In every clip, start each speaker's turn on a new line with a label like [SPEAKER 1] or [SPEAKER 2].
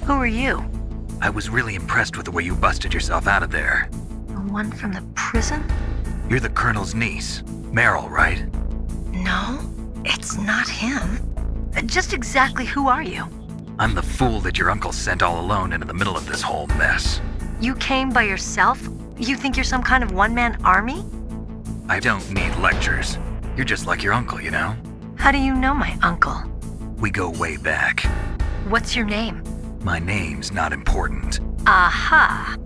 [SPEAKER 1] Who are you?
[SPEAKER 2] I was really impressed with the way you busted yourself out of there.
[SPEAKER 1] The one from the prison?
[SPEAKER 2] You're the Colonel's niece, Meryl, right?
[SPEAKER 1] No, it's not him. Just exactly who are you?
[SPEAKER 2] I'm the fool that your uncle sent all alone into the middle of this whole mess.
[SPEAKER 1] You came by yourself? You think you're some kind of one-man army?
[SPEAKER 2] I don't need lectures. You're just like your uncle, you know?
[SPEAKER 1] How do you know my uncle?
[SPEAKER 2] We go way back.
[SPEAKER 1] What's your name?
[SPEAKER 2] My name's not important.
[SPEAKER 1] Aha!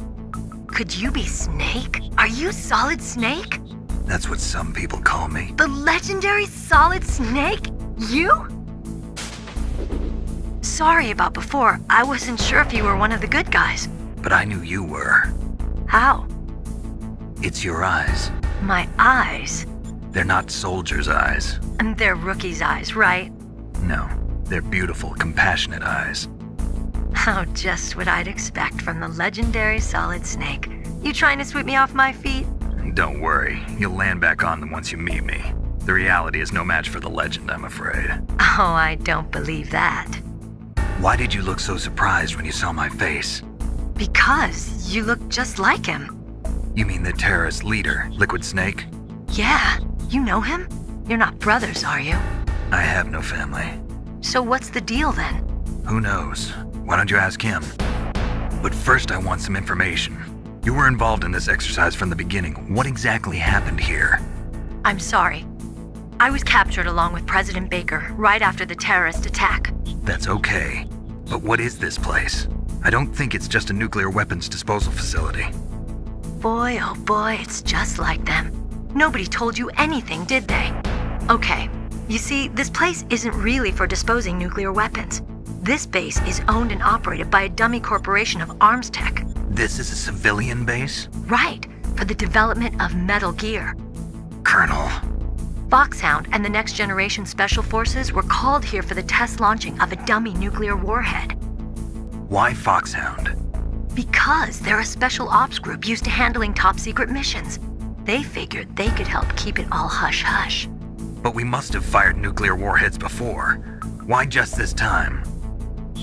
[SPEAKER 1] Could you be Snake? Are you Solid Snake?
[SPEAKER 2] That's what some people call me.
[SPEAKER 1] The legendary Solid Snake? You? Sorry about before. I wasn't sure if you were one of the good guys.
[SPEAKER 2] But I knew you were.
[SPEAKER 1] How?
[SPEAKER 2] It's your eyes.
[SPEAKER 1] My eyes?
[SPEAKER 2] They're not soldiers' eyes.
[SPEAKER 1] And they're rookies' eyes, right?
[SPEAKER 2] No, they're beautiful, compassionate eyes.
[SPEAKER 1] Oh, just what I'd expect from the legendary Solid Snake. You trying to sweep me off my feet?
[SPEAKER 2] Don't worry, you'll land back on them once you meet me. The reality is no match for the legend, I'm afraid.
[SPEAKER 1] Oh, I don't believe that.
[SPEAKER 2] Why did you look so surprised when you saw my face?
[SPEAKER 1] Because you look just like him.
[SPEAKER 2] You mean the terrorist leader, Liquid Snake?
[SPEAKER 1] Yeah, you know him? You're not brothers, are you?
[SPEAKER 2] I have no family.
[SPEAKER 1] So what's the deal then?
[SPEAKER 2] Who knows? Why don't you ask him? But first I want some information. You were involved in this exercise from the beginning. What exactly happened here?
[SPEAKER 1] I'm sorry. I was captured along with President Baker right after the terrorist attack.
[SPEAKER 2] That's okay. But what is this place? I don't think it's just a nuclear weapons disposal facility.
[SPEAKER 1] Boy, oh boy, it's just like them. Nobody told you anything, did they? Okay, you see, this place isn't really for disposing nuclear weapons. This base is owned and operated by a dummy corporation of arms tech.
[SPEAKER 2] This is a civilian base?
[SPEAKER 1] Right, for the development of Metal Gear.
[SPEAKER 2] Colonel.
[SPEAKER 1] Foxhound and the Next Generation Special Forces were called here for the test launching of a dummy nuclear warhead.
[SPEAKER 2] Why Foxhound?
[SPEAKER 1] Because they're a special ops group used to handling top-secret missions. They figured they could help keep it all hush-hush.
[SPEAKER 2] But we must have fired nuclear warheads before. Why just this time?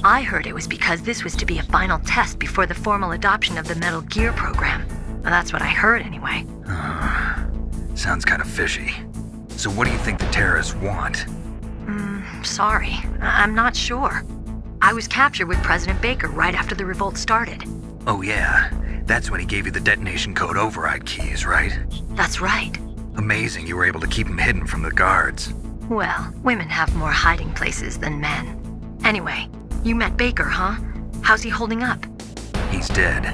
[SPEAKER 1] I heard it was because this was to be a final test before the formal adoption of the Metal Gear program. Well, that's what I heard anyway.
[SPEAKER 2] Sounds kind of fishy. So what do you think the terrorists want?
[SPEAKER 1] Sorry. I'm not sure. I was captured with President Baker right after the revolt started.
[SPEAKER 2] Oh yeah, that's when he gave you the detonation code override keys, right?
[SPEAKER 1] That's right.
[SPEAKER 2] Amazing you were able to keep him hidden from the guards.
[SPEAKER 1] Well, women have more hiding places than men. Anyway, you met Baker, huh? How's he holding up?
[SPEAKER 2] He's dead.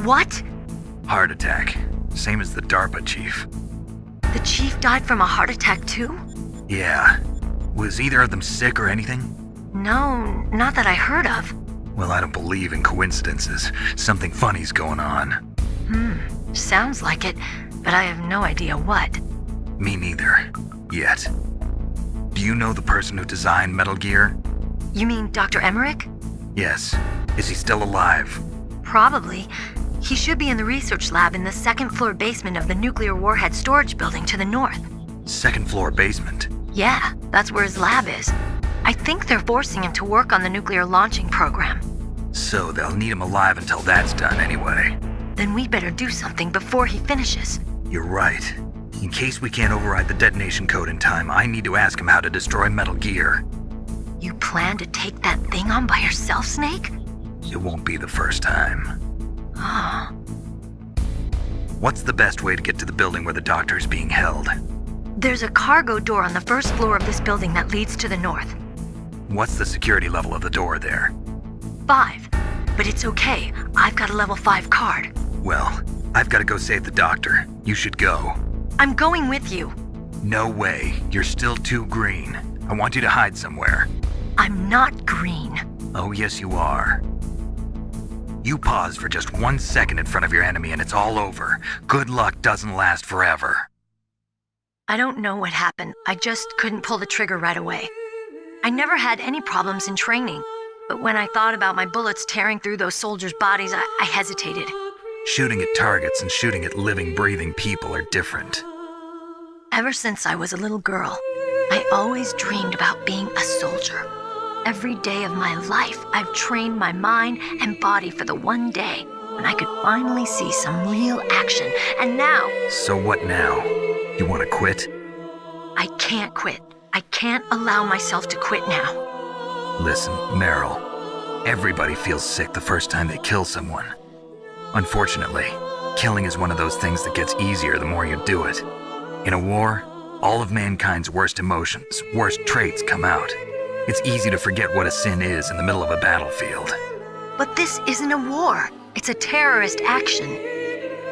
[SPEAKER 1] What?
[SPEAKER 2] Heart attack. Same as the DARPA chief.
[SPEAKER 1] The chief died from a heart attack too?
[SPEAKER 2] Yeah. Was either of them sick or anything?
[SPEAKER 1] No, not that I heard of.
[SPEAKER 2] Well, I don't believe in coincidences. Something funny's going on.
[SPEAKER 1] Sounds like it, but I have no idea what.
[SPEAKER 2] Me neither. Yet. Do you know the person who designed Metal Gear?
[SPEAKER 1] You mean Dr. Emmerich?
[SPEAKER 2] Yes. Is he still alive?
[SPEAKER 1] Probably. He should be in the research lab in the second-floor basement of the nuclear warhead storage building to the north.
[SPEAKER 2] Second floor basement?
[SPEAKER 1] Yeah, that's where his lab is. I think they're forcing him to work on the nuclear launching program.
[SPEAKER 2] So they'll need him alive until that's done anyway.
[SPEAKER 1] Then we better do something before he finishes.
[SPEAKER 2] You're right. In case we can't override the detonation code in time, I need to ask him how to destroy Metal Gear.
[SPEAKER 1] You plan to take that thing on by yourself, Snake?
[SPEAKER 2] It won't be the first time.
[SPEAKER 1] Oh.
[SPEAKER 2] What's the best way to get to the building where the doctor's being held?
[SPEAKER 1] There's a cargo door on the first floor of this building that leads to the north.
[SPEAKER 2] What's the security level of the door there?
[SPEAKER 1] 5. But it's okay. I've got a level 5 card.
[SPEAKER 2] Well, I've got to go save the doctor. You should go.
[SPEAKER 1] I'm going with you.
[SPEAKER 2] No way. You're still too green. I want you to hide somewhere.
[SPEAKER 1] I'm not green.
[SPEAKER 2] Oh, yes, you are. You pause for just 1 second in front of your enemy and it's all over. Good luck doesn't last forever.
[SPEAKER 1] I don't know what happened. I just couldn't pull the trigger right away. I never had any problems in training, but when I thought about my bullets tearing through those soldiers' bodies, I hesitated.
[SPEAKER 2] Shooting at targets and shooting at living, breathing people are different.
[SPEAKER 1] Ever since I was a little girl, I always dreamed about being a soldier. Every day of my life, I've trained my mind and body for the one day when I could finally see some real action. And now...
[SPEAKER 2] So what now? You want to quit?
[SPEAKER 1] I can't quit. I can't allow myself to quit now.
[SPEAKER 2] Listen, Meryl. Everybody feels sick the first time they kill someone. Unfortunately, killing is one of those things that gets easier the more you do it. In a war, all of mankind's worst emotions, worst traits come out. It's easy to forget what a sin is in the middle of a battlefield.
[SPEAKER 1] But this isn't a war. It's a terrorist action.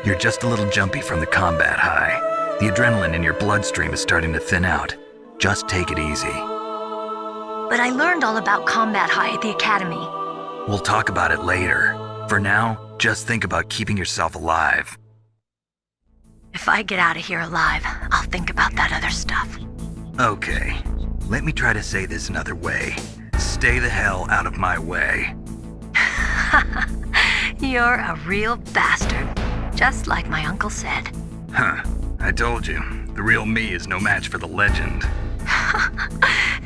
[SPEAKER 2] You're just a little jumpy from the combat high. The adrenaline in your bloodstream is starting to thin out. Just take it easy.
[SPEAKER 1] But I learned all about combat high at the academy.
[SPEAKER 2] We'll talk about it later. For now, just think about keeping yourself alive.
[SPEAKER 1] If I get out of here alive, I'll think about that other stuff.
[SPEAKER 2] Okay, let me try to say this another way. Stay the hell out of my way.
[SPEAKER 1] You're a real bastard, just like my uncle said.
[SPEAKER 2] Huh, I told you, the real me is no match for the legend.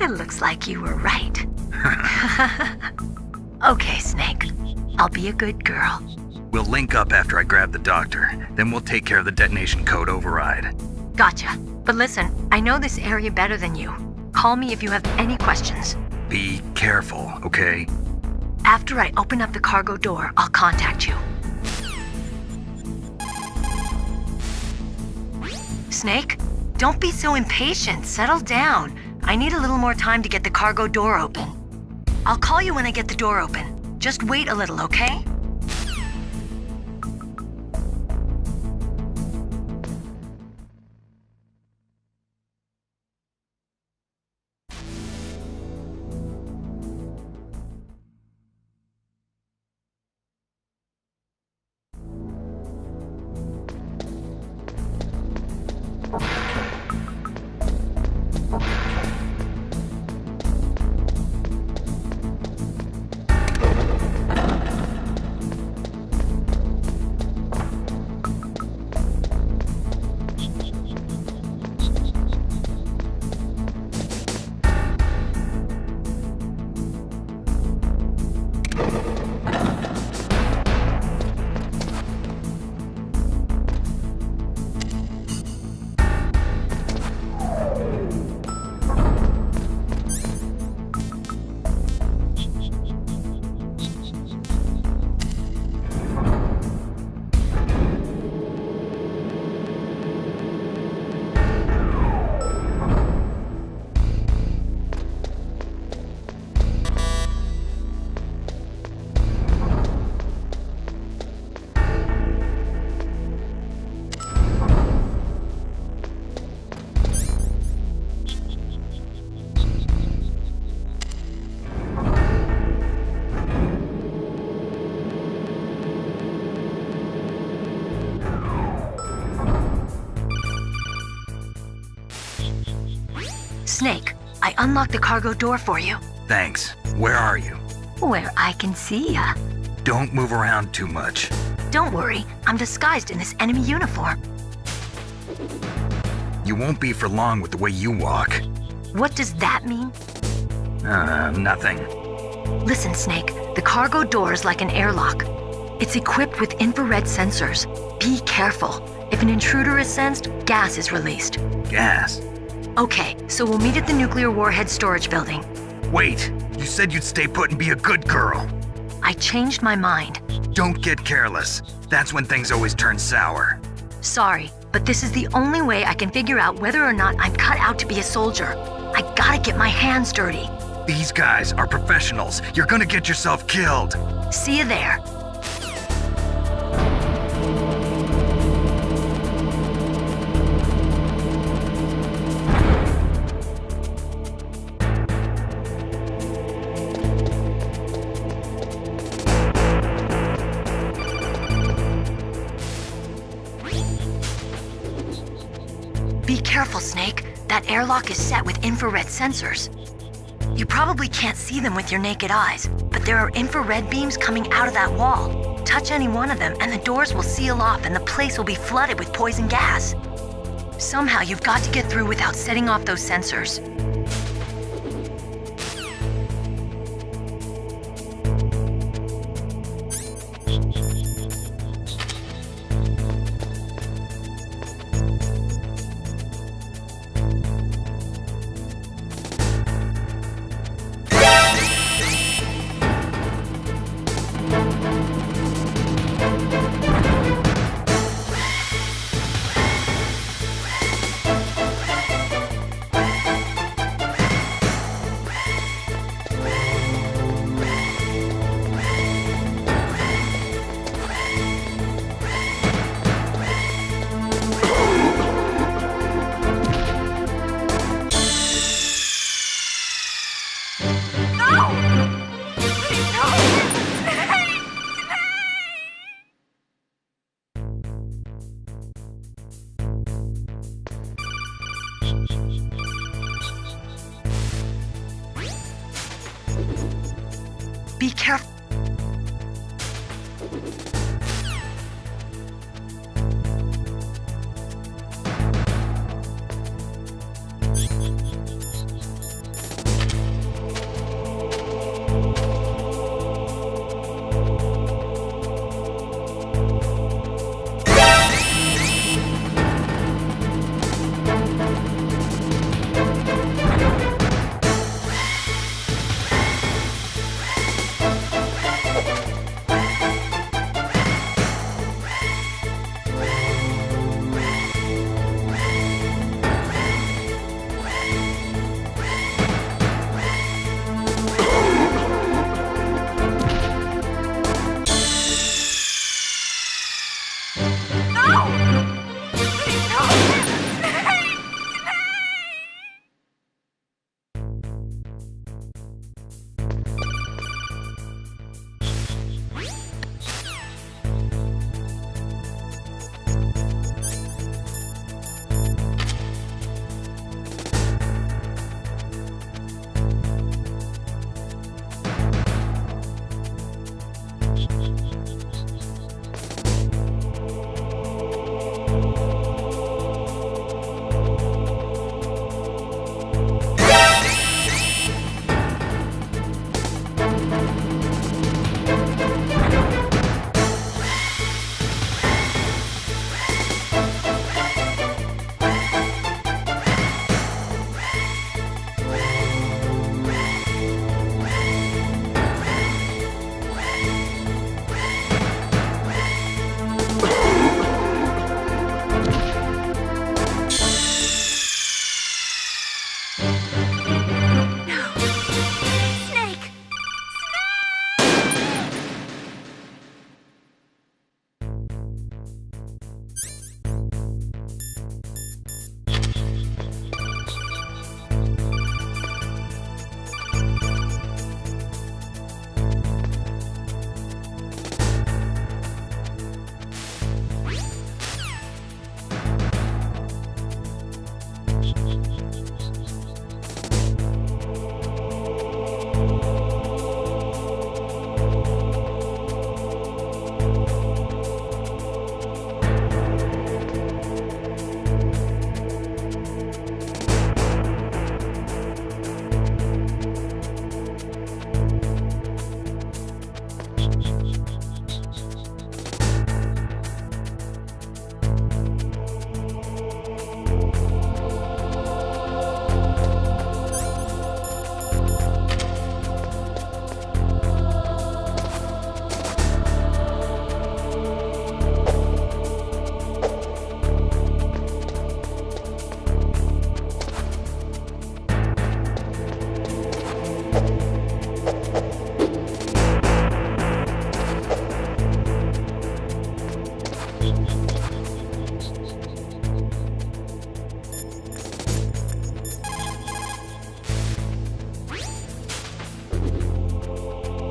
[SPEAKER 1] It looks like you were right. Okay, Snake. I'll be a good girl.
[SPEAKER 2] We'll link up after I grab the doctor, then we'll take care of the detonation code override.
[SPEAKER 1] Gotcha. But listen, I know this area better than you. Call me if you have any questions.
[SPEAKER 2] Be careful, okay?
[SPEAKER 1] After I open up the cargo door, I'll contact you. Snake, don't be so impatient. Settle down. I need a little more time to get the cargo door open. I'll call you when I get the door open. Just wait a little, okay? Snake, I unlocked the cargo door for you.
[SPEAKER 2] Thanks. Where are you?
[SPEAKER 1] Where I can see ya.
[SPEAKER 2] Don't move around too much.
[SPEAKER 1] Don't worry, I'm disguised in this enemy uniform.
[SPEAKER 2] You won't be for long with the way you walk.
[SPEAKER 1] What does that mean?
[SPEAKER 2] Nothing.
[SPEAKER 1] Listen, Snake, the cargo door is like an airlock. It's equipped with infrared sensors. Be careful. If an intruder is sensed, gas is released.
[SPEAKER 2] Gas?
[SPEAKER 1] Okay, so we'll meet at the nuclear warhead storage building.
[SPEAKER 2] Wait, you said you'd stay put and be a good girl.
[SPEAKER 1] I changed my mind.
[SPEAKER 2] Don't get careless. That's when things always turn sour.
[SPEAKER 1] Sorry, but this is the only way I can figure out whether or not I'm cut out to be a soldier. I gotta get my hands dirty.
[SPEAKER 2] These guys are professionals. You're gonna get yourself killed.
[SPEAKER 1] See you there. Be careful, Snake. That airlock is set with infrared sensors. You probably can't see them with your naked eyes, but there are infrared beams coming out of that wall. Touch any one of them and the doors will seal off and the place will be flooded with poison gas. Somehow you've got to get through without setting off those sensors. Be careful.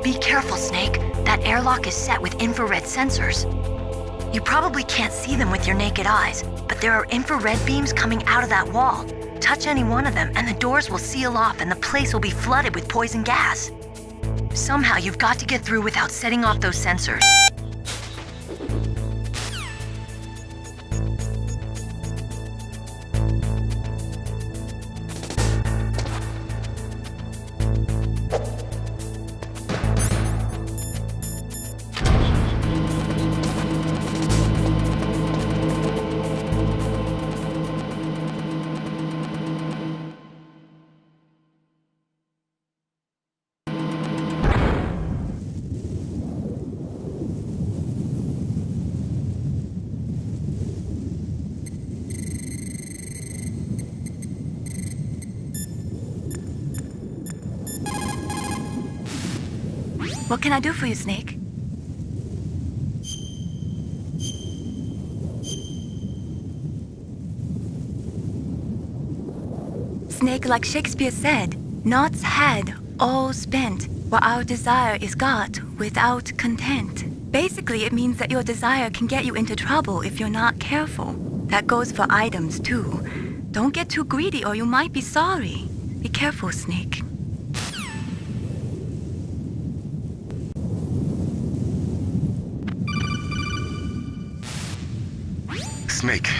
[SPEAKER 1] Be careful, Snake. That airlock is set with infrared sensors. You probably can't see them with your naked eyes, but there are infrared beams coming out of that wall. Touch any one of them and the doors will seal off and the place will be flooded with poison gas. Somehow you've got to get through without setting off those sensors. What can I do for you, Snake? Snake, like Shakespeare said, naught's had, all spent, while our desire is got without content. Basically, it means that your desire can get you into trouble if you're not careful. That goes for items, too. Don't get too greedy or you might be sorry. Be careful, Snake.
[SPEAKER 3] Snake,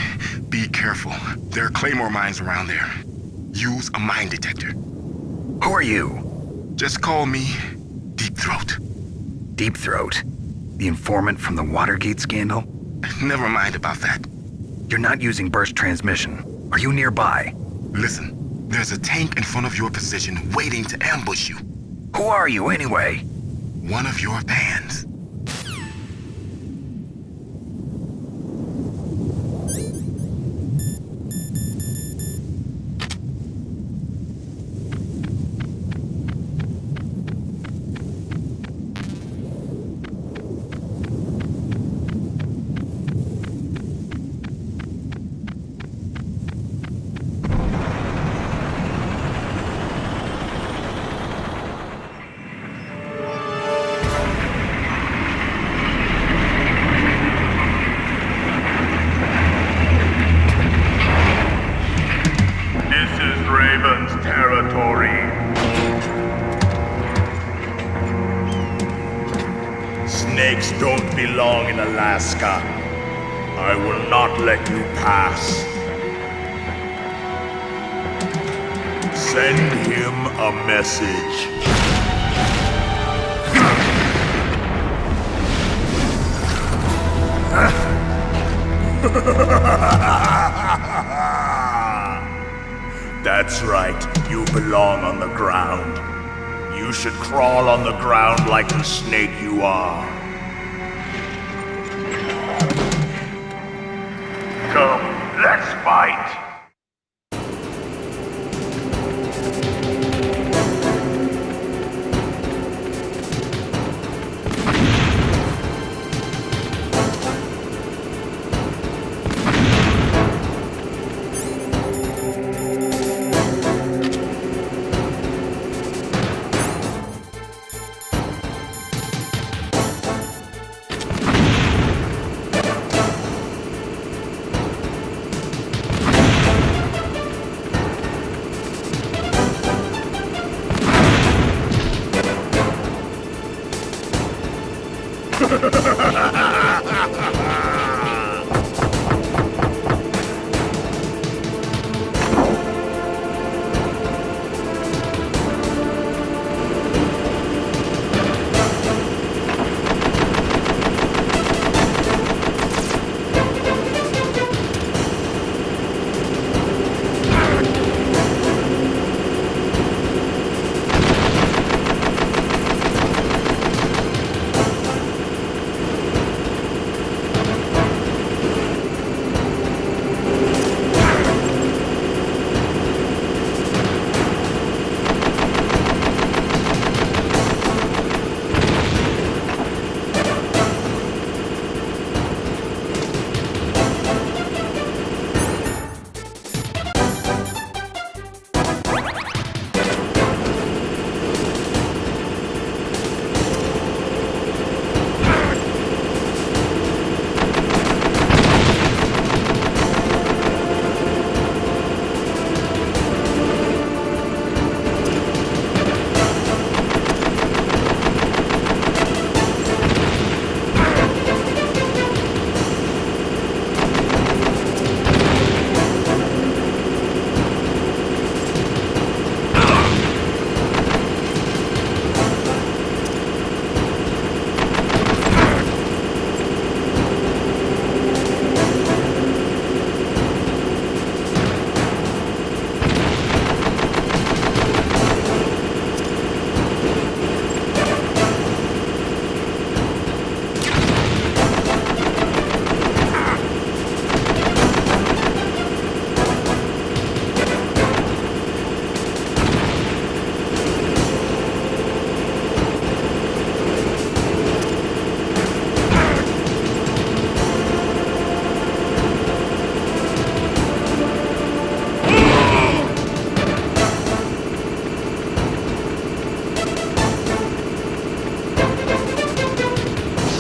[SPEAKER 3] be careful. There are claymore mines around there. Use a mine detector.
[SPEAKER 2] Who are you?
[SPEAKER 3] Just call me Deep Throat.
[SPEAKER 2] Deep Throat? The informant from the Watergate scandal?
[SPEAKER 3] Never mind about that.
[SPEAKER 2] You're not using burst transmission. Are you nearby?
[SPEAKER 3] Listen, there's a tank in front of your position waiting to ambush you.
[SPEAKER 2] Who are you anyway?
[SPEAKER 3] One of your fans.
[SPEAKER 4] Snakes don't belong in Alaska. I will not let you pass. Send him a message. That's right, you belong on the ground. You should crawl on the ground like the snake you are. Come, let's fight!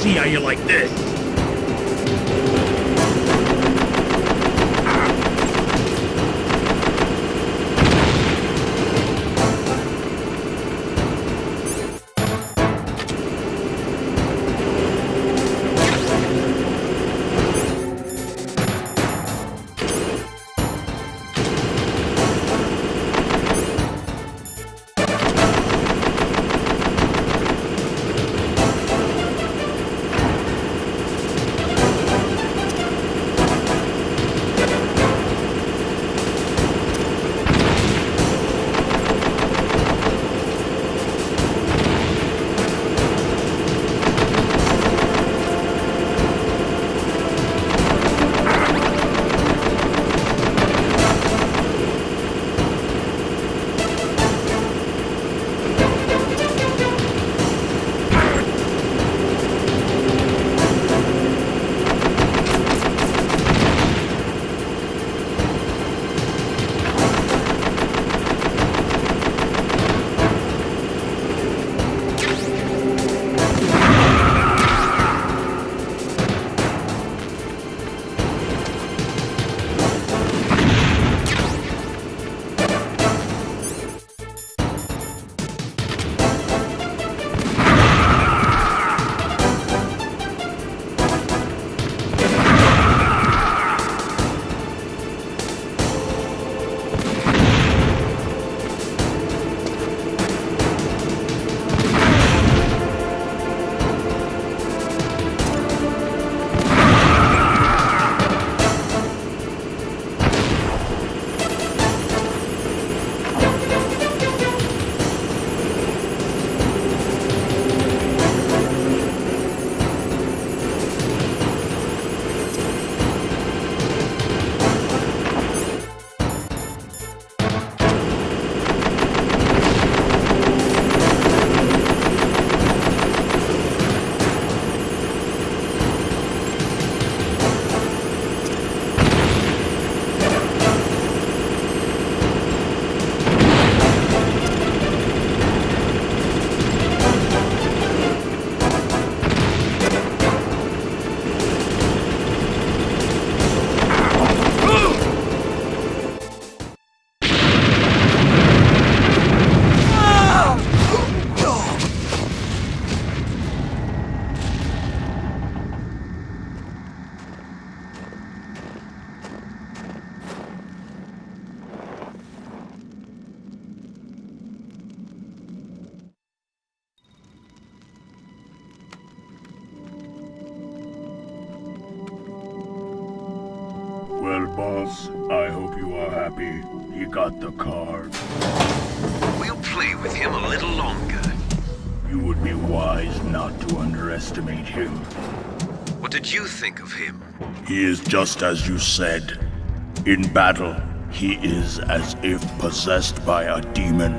[SPEAKER 5] See how you like this.
[SPEAKER 4] boss. I hope you are happy. He got the card.
[SPEAKER 5] We'll play with him a little longer.
[SPEAKER 4] You would be wise not to underestimate him.
[SPEAKER 5] What did you think of him?
[SPEAKER 4] He is just as you said. In battle, he is as if possessed by a demon.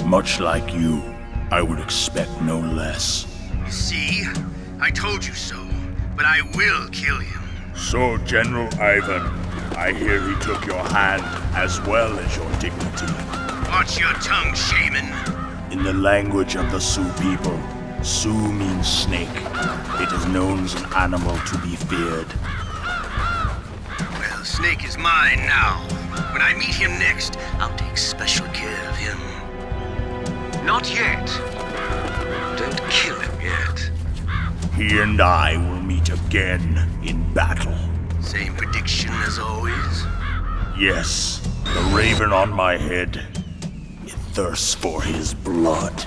[SPEAKER 4] Much like you, I would expect no less.
[SPEAKER 3] See? I told you so. But I will kill him.
[SPEAKER 4] So, General Ivan, I hear he took your hand as well as your dignity.
[SPEAKER 3] Watch your tongue, shaman.
[SPEAKER 4] In the language of the Sioux people, Sioux means snake. It is known as an animal to be feared.
[SPEAKER 3] Well, Snake is mine now. When I meet him next, I'll take special care of him.
[SPEAKER 5] Not yet. Don't kill him yet.
[SPEAKER 4] He and I will meet again in battle.
[SPEAKER 3] Same prediction as always.
[SPEAKER 4] Yes, the raven on my head. It thirsts for his blood.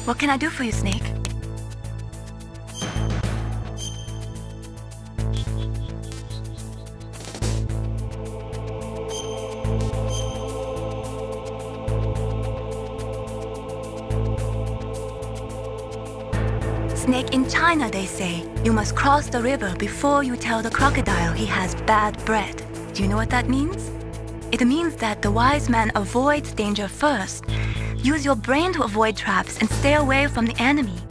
[SPEAKER 1] What can I do for you, Snake? Snake, in China they say, you must cross the river before you tell the crocodile he has bad bread. Do you know what that means? It means that the wise man avoids danger first. Use your brain to avoid traps and stay away from the enemy.